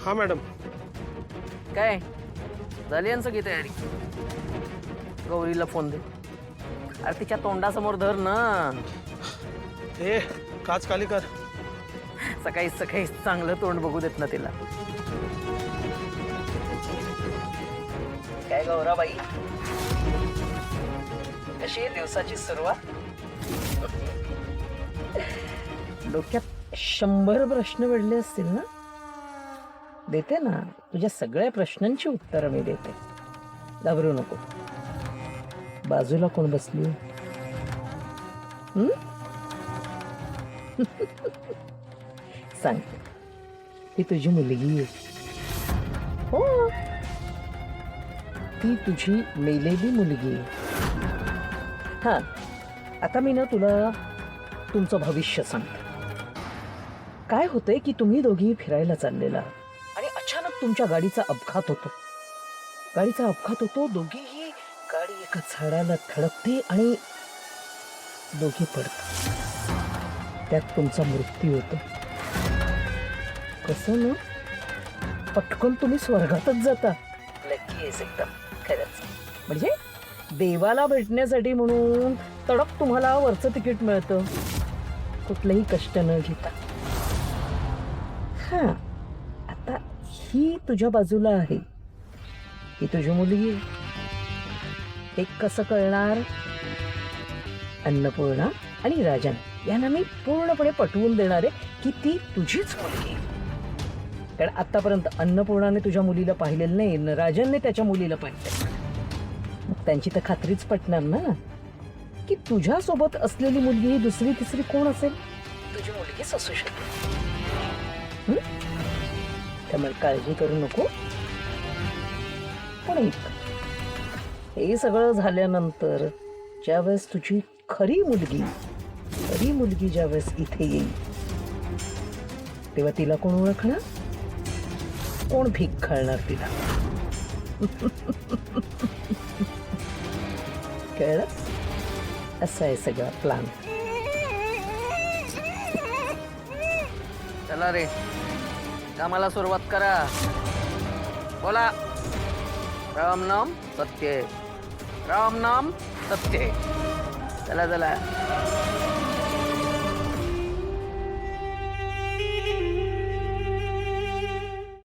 हा मॅडम. काय झाली यांचं की तयारी? गौरीला फोन दे. अरे तिच्या तोंडासमोर धर ना. ए काच खाली कर. सकाळी सकाळी चांगलं तोंड बघू देत ना तिला. काय गौराबाई, कशी आहे दिवसाची सुरुवात? डोक्यात 100 प्रश्न पडले असतील ना? देते ना, तुझ्या सगळ्या प्रश्नांची उत्तरं मी देते. घाबरू नको. बाजूला कोण बसली? सांग, ती तुझी मुलगी आहे. हो, ती तुझी मेलेली मुलगी आहे. हा, आता मी ना तुला तुमचं भविष्य सांगते. काय होतंय की तुम्ही दोघी फिरायला चाललेला आणि अचानक तुमच्या गाडीचा अपघात होतो. दोघीही गाडी एका झाडाला धडकते आणि दोघी पडतात. त्यात तुमचा मृत्यू होतो. कसं ना, पटकन तुम्ही स्वर्गातच जाता. लगेच एकदम खरंच. म्हणजे देवाला भेटण्यासाठी म्हणून तडक तुम्हाला वरचं तिकीट मिळतं, कुठलंही कष्ट न घेता. हा, आता ही तुझ्या बाजूला आहे, ही तुझी मुलगी. हे कसं कळणार? अन्नपूर्णा आणि राजन यांना मी पूर्णपणे पटवून देणार आहे की ती तुझीच मुलगी. कारण आतापर्यंत अन्नपूर्णाने तुझ्या मुलीला पाहिलेलं नाही, राजनने त्याच्या मुलीला पाहिलं. मग त्यांची तर खात्रीच पटणार ना की तुझ्यासोबत असलेली मुलगी ही दुसरी तिसरी कोण असेल? तुझी मुलगीच असू शकते. त्यामुळे काळजी करू नको. पण हे सगळं झाल्यानंतर ज्यावेळेस तुझी खरी मुलगी ज्यावेळेस इथे येईल, तेव्हा तिला कोण ओळखणार? कोण भीक घालणार तिला? कळलं? असं आहे सगळा प्लॅन. चला रे, कामाला सुरुवात करा. बोला, राम नाम सत्य, राम नाम सत्य. चला चला.